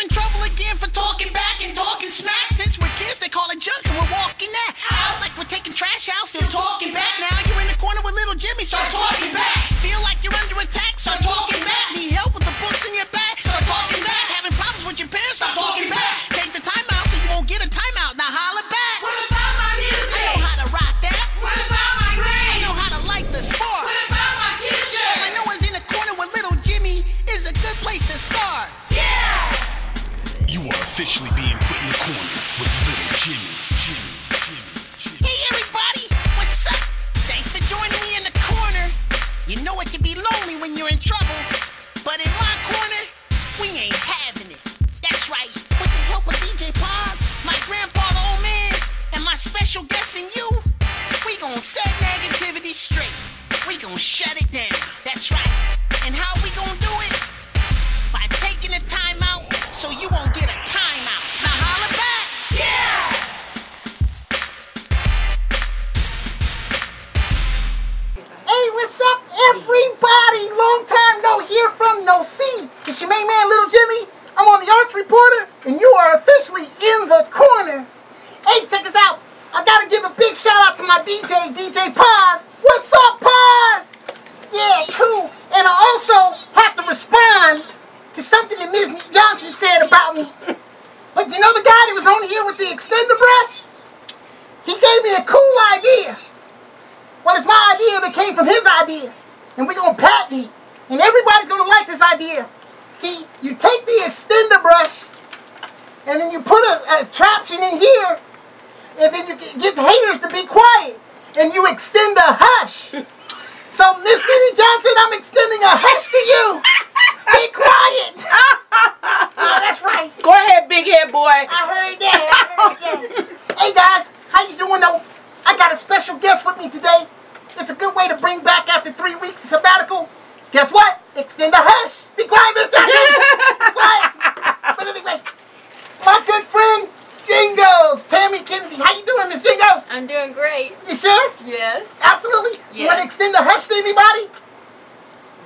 in trouble again for talking back and talking smack. Since we're kids, they call it junk and we're walking that out like we're taking trash out, still talking back. Now you're in the corner with Lil Jimmy, start talking back. Feel like you're under attack, start talking back. Need help with the books in your back, start talking back. Having problems with your parents, start talking back. Take the time out so you won't get a timeout. Now holla back. What about my music? I know how to rock that. What about my grade? I know how to like the sport. What about my future? I know what's in the corner with Lil Jimmy is a good place to start. You are officially being put in the corner with Lil Jimmy. Hey everybody, what's up? Thanks for joining me in the corner. You know it can be lonely when you're in trouble, but in my corner, we ain't having it. That's right, with the help of DJ Paz, my grandpa the old man, and my special guest and you, we gon' set negativity straight. We gon' shut it down. That's right. And how we gon' do it? By taking a time out so you won't get a timeout. Now holla back. Yeah! Hey, what's up, everybody? Long time no hear from, no see. It's your main man, Lil Jimmy. I'm on the Arts Reporter, and you are officially in the corner. Hey, check us out. I gotta give a big shout out to my DJ Paz. What's up, Paz? Yeah, cool. And I also have to respond to something that Ms. Johnson said about me. But you know the guy that was on here with the extender brush? He gave me a cool idea. Well, it's my idea that came from his idea. And we're going to patent it. And everybody's going to like this idea. See, you take the extender brush, and then you put a traption in here, and then you get the haters to be quiet. And you extend a hush. So, Miss Minnie Johnson, I'm extending a hush to you. Be quiet. Yeah, that's right. Go ahead, big head boy. I heard that. Hey, guys. How you doing, though? I got a special guest with me today. It's a good way to bring back after 3 weeks of sabbatical. Guess what? Extend a hush. Be quiet, Miss Johnson. Be quiet. But anyway, my good friend, Jingles. Tammy Kinsey. How you doing, Miss Jingles? I'm doing great. You sure? Yes. Absolutely. Yes. You want to extend a hush to anybody?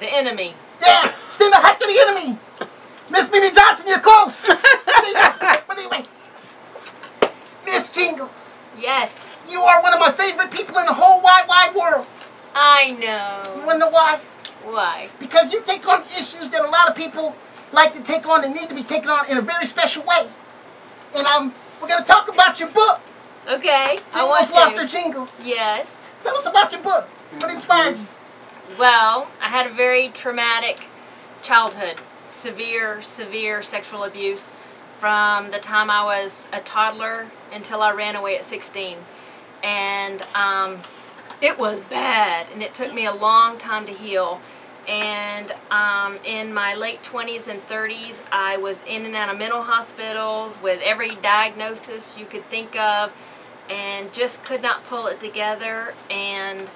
The enemy. Yeah, extend a hush to the enemy. Miss Minnie Johnson, you're close. But anyway, Miss Jingles. Yes. You are one of my favorite people in the whole wide world. I You know. want to know why? Why? Because you take on issues that a lot of people like to take on and need to be taken on in a very special way. And we're going to talk about your book. Okay. I Jingles want Lost to. Her Jingles. Yes. Tell us about your book. What inspired you? Well, I had a very traumatic childhood. Severe sexual abuse from the time I was a toddler until I ran away at 16. And it was bad, and it took me a long time to heal. And in my late 20s and 30s, I was in and out of mental hospitals with every diagnosis you could think of, and just could not pull it together. And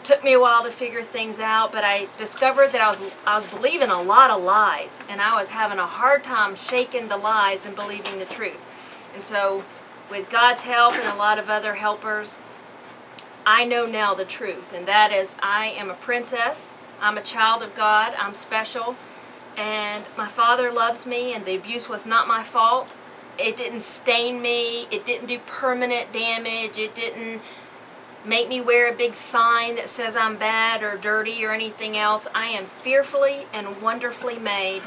took me a while to figure things out, but I discovered that I was believing a lot of lies, and I was having a hard time shaking the lies and believing the truth. And so, with God's help and a lot of other helpers, I know now the truth, and that is I am a princess. I'm a child of God. I'm special, and my Father loves me, and the abuse was not my fault. It didn't stain me. It didn't do permanent damage. It didn't make me wear a big sign that says I'm bad or dirty or anything else. I am fearfully and wonderfully made.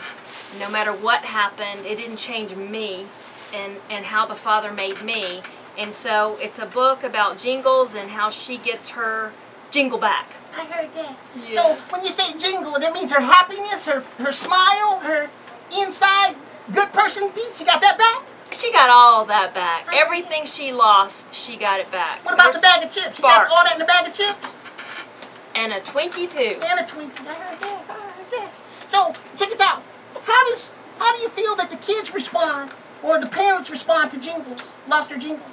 No matter what happened, it didn't change me and how the Father made me. And so it's a book about Jingles and how she gets her jingle back. I heard that. Yeah. So when you say jingle, that means her happiness, her smile, her inside good person piece. She got that back? She got all that back. Everything she lost, she got it back. What about the bag of chips? She got all that in the bag of chips? And a Twinkie, too. And a Twinkie. I heard that. So, check it out. How do you feel that the kids respond, or the parents respond to Jingles, Lost Her Jingle?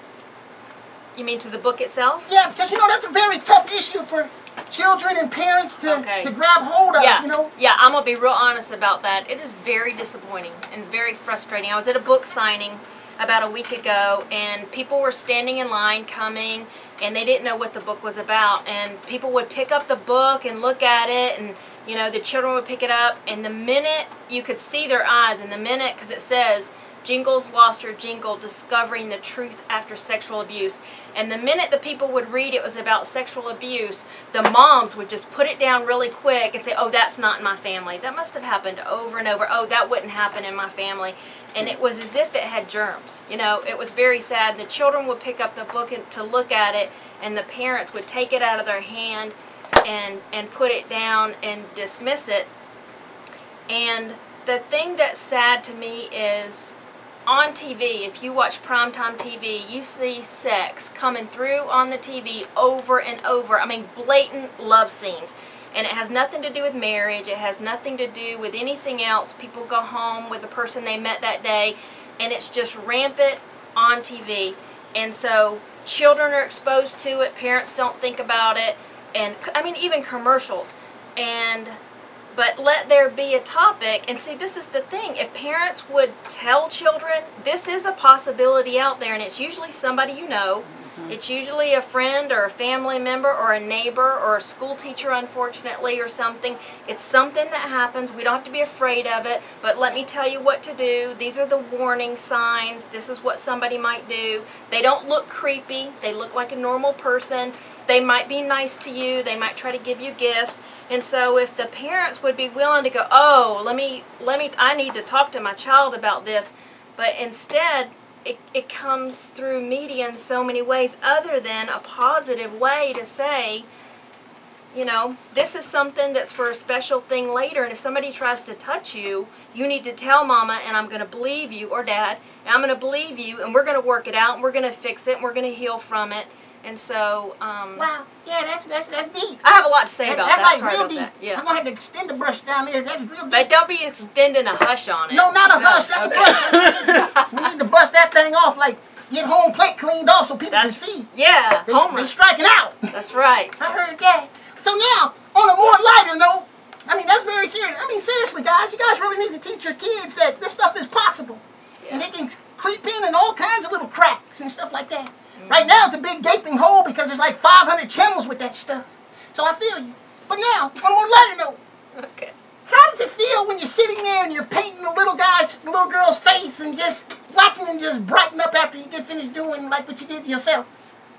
You mean to the book itself? Yeah, because, that's a very tough issue for children and parents to grab hold of, Yeah, I'm going to be real honest about that. It is very disappointing and very frustrating. I was at a book signing about a week ago, and people were standing in line coming, and they didn't know what the book was about, and people would pick up the book and look at it, and you know, the children would pick it up, and the minute you could see their eyes, and the minute, because it says Jingles lost her jingle, discovering the truth after sexual abuse. And the minute the people would read it was about sexual abuse, the moms would just put it down really quick and say, oh, that's not in my family. That must have happened over and over. Oh, that wouldn't happen in my family. And it was as if it had germs. You know, it was very sad. The children would pick up the book to look at it, and the parents would take it out of their hand and put it down and dismiss it. And the thing that's sad to me is, on TV, if you watch primetime TV, you see sex coming through on the TV over and over. I mean, blatant love scenes. And it has nothing to do with marriage. It has nothing to do with anything else. People go home with the person they met that day, and it's just rampant on TV. And so children are exposed to it. Parents don't think about it. And, I mean, even commercials. But let there be a topic, and see, this is the thing. If parents would tell children, this is a possibility out there, and it's usually somebody you know. It's usually a friend or a family member or a neighbor or a school teacher, unfortunately, or something. It's something that happens. We don't have to be afraid of it, but let me tell you what to do. These are the warning signs. This is what somebody might do. They don't look creepy. They look like a normal person. They might be nice to you. They might try to give you gifts. And so if the parents would be willing to go, oh, I need to talk to my child about this, but instead it comes through media in so many ways other than a positive way to say, you know, this is something that's for a special thing later, and if somebody tries to touch you, you need to tell Mama, and I'm going to believe you, or Dad, and I'm going to believe you, and we're going to work it out, and we're going to fix it, and we're going to heal from it. And so, wow, yeah, that's deep. I have a lot to say about that. That's like Sorry real about deep. that. Yeah. I'm gonna have to extend the brush down there. That's real deep. But don't be extending a hush on it. No, not a hush. That's a brush. We need to bust that thing off, like get home plate cleaned off so people can see. Yeah, They're striking out. That's right. I heard that. So now, on a more lighter note, I mean, that's very serious. I mean, seriously, guys, you guys really need to teach your kids that this stuff is possible. Yeah. And they can creep in all kinds of little cracks and stuff like that. Right now, it's a big gaping hole because there's like 500 channels with that stuff. So I feel you. But now, on a more lighter note. Okay. How does it feel when you're sitting there and you're painting the little girl's face and just watching them just brighten up after you get finished doing like what you did to yourself?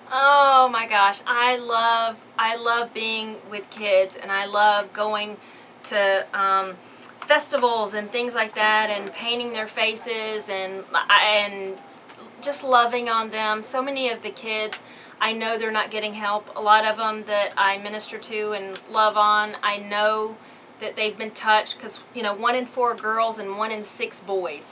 Oh my gosh, I love being with kids, and I love going to festivals and things like that, and painting their faces and just loving on them. So many of the kids, I know they're not getting help. A lot of them that I minister to and love on, I know that they've been touched, because, you know, 1 in 4 girls and 1 in 6 boys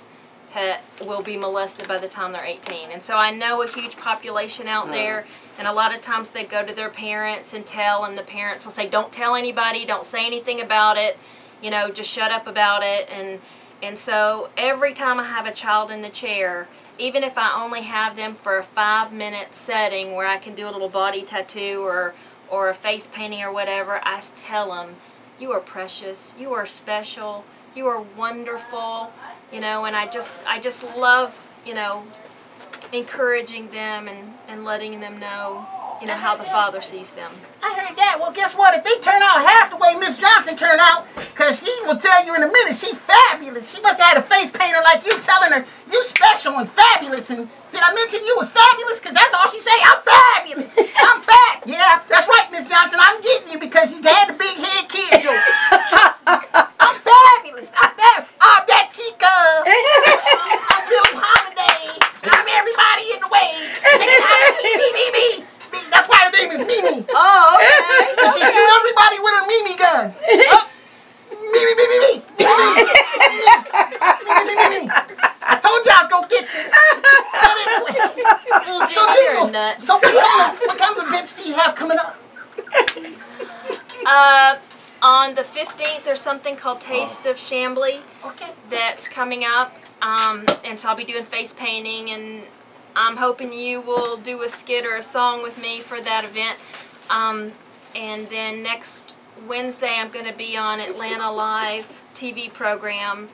will be molested by the time they're 18. And so I know a huge population out there, and a lot of times they go to their parents and tell, and the parents will say, don't tell anybody, don't say anything about it, you know, just shut up about it. And so every time I have a child in the chair, even if I only have them for a 5-minute setting where I can do a little body tattoo or a face painting or whatever, I tell them, you are precious, you are special, you are wonderful, you know, and I just love, you know, encouraging them and letting them know, you know, how the Father sees them. I heard that. Well, guess what? If they turn out half the way Miss Johnson turned out, because she will tell you in a minute, she's fabulous. She must have had a face painter like you telling her, you special and fabulous. And did I mention you was fabulous? Because that's all she say. I'm fabulous. I'm fat. Yeah, that's right, Miss Johnson. I'm getting you because you had the big head kid joke. Trust me. I'm fabulous. I'm that chica. I'm Bill Holiday. I'm everybody in the way. Me. That's why her name is Mimi. Oh, okay. And she shoot everybody with her Mimi gun. Oh. Me. I told you I was going to get you. But anyway. So what kind of events do you have coming up? On the 15th, there's something called Taste of Chambly. Okay. That's coming up. And so I'll be doing face painting, and I'm hoping you will do a skit or a song with me for that event. And then next Wednesday I'm going to be on Atlanta Live TV program.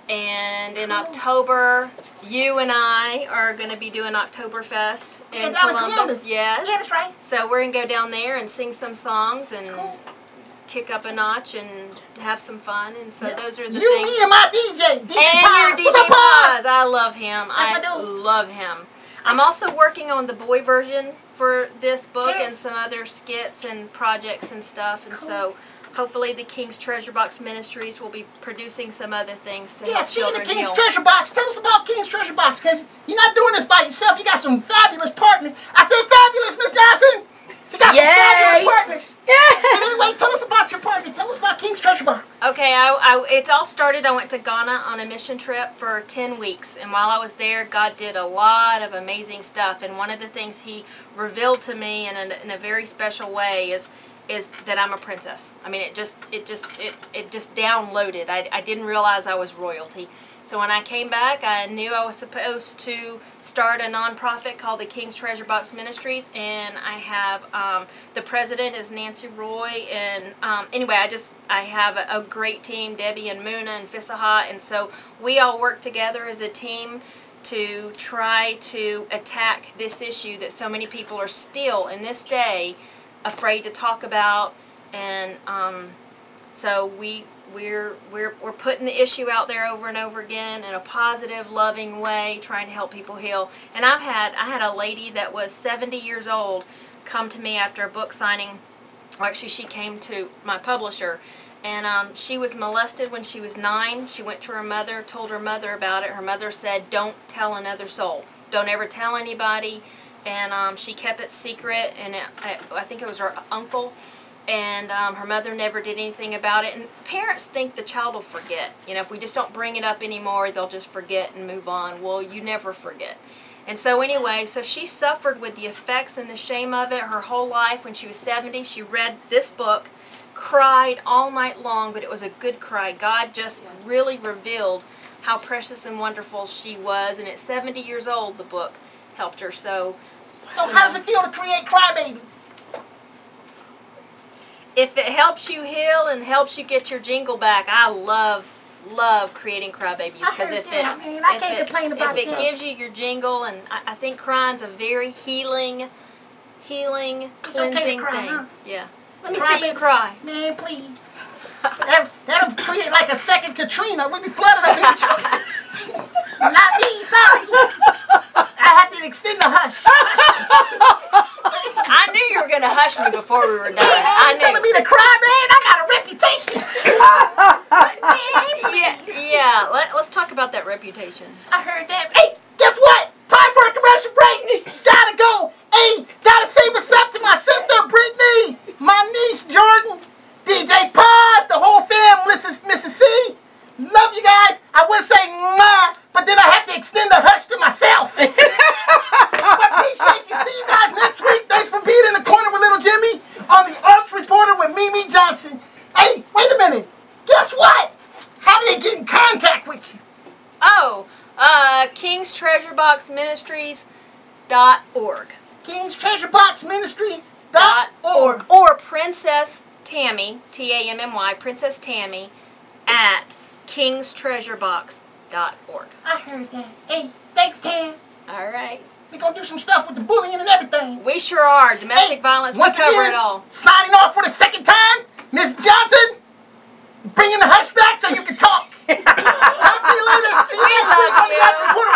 And in October You and I are going to be doing Oktoberfest in down in Columbus. Yes. Yeah, that's right. So we're going to go down there and sing some songs and Cool. kick up a notch and have some fun. And so those are the you, things. me, and my DJ. DJ And Paz. your DJ What's up, Paz? Paz. I love him. I love him. I'm also working on the boy version for this book Sure. and some other skits and projects and stuff. And so hopefully the King's Treasure Box Ministries will be producing some other things to help Speaking children of King's heal. Treasure Box, tell us about King's Treasure Box, because you're not doing this by yourself. You got some fabulous partners. I say fabulous, Miss Johnson. She got some fabulous partners. And anyway, tell us about your partner. Tell us about King's Treasure Box. Okay, it all started, I went to Ghana on a mission trip for 10 weeks, and while I was there, God did a lot of amazing stuff, and one of the things He revealed to me in a very special way is that I'm a princess. I mean, it just downloaded. I didn't realize I was royalty. So when I came back, I knew I was supposed to start a nonprofit called the King's Treasure Box Ministries, and I have the president is Nancy Roy, and anyway, I have a great team, Debbie and Muna and Fisaha, and so we all work together as a team to try to attack this issue that so many people are still in this day afraid to talk about, and so we're putting the issue out there over and over again in a positive, loving way, trying to help people heal. And I had a lady that was 70 years old come to me after a book signing. Well, actually, she came to my publisher, and she was molested when she was 9. She went to her mother, told her mother about it. Her mother said, "Don't tell another soul. Don't ever tell anybody." And she kept it secret, and I think it was her uncle, and her mother never did anything about it. And parents think the child will forget. You know, if we just don't bring it up anymore, they'll just forget and move on. Well, you never forget. And so anyway, so she suffered with the effects and the shame of it her whole life. When she was 70, she read this book, cried all night long, but it was a good cry. God just really revealed how precious and wonderful she was, and at 70 years old, the book helped her. So how does it feel to create crybabies? If it helps you heal and helps you get your jingle back, I love creating crybabies, because I can't complain about if it gives you your jingle, and I think crying's a very healing, cleansing cry, thing. huh? Yeah. Let me see you cry. Man, please. That'll create like a second Katrina. We'll be flooded up here. Not me, sorry. I had to extend the hush. I knew you were going to hush me before we were done. I knew. Telling me to cry, man. I got a reputation. Yeah. Let's talk about that reputation. I heard that. Hey, guess what? Time for a commercial break. Gotta go. Hey, gotta say what's up to my sister Brittany, my niece Jordan, DJ Paz, the whole fam, Mrs. C. Love you guys. I would say mwah, but then I have to extend the hush to myself. I appreciate you. See you guys next week. Thanks for being in the corner with Little Jimmy on the Arts Reporter with Mimi Johnson. Hey, wait a minute. Guess what? How do they get in contact with you? Oh, King's Treasure Box Ministries.org. King's Treasure Box Ministries.org. Or Princess Tammy, Tammy, Princess Tammy at King'sTreasureBox.org. I heard that. Hey, thanks, Tam. All right. We're going to do some stuff with the bullying and everything. We sure are. Domestic violence, we cover it all. Signing off for the second time, Miss Johnson, bringing the hush back so you can talk. Talk to you later. See you next week on the Arts Reporter.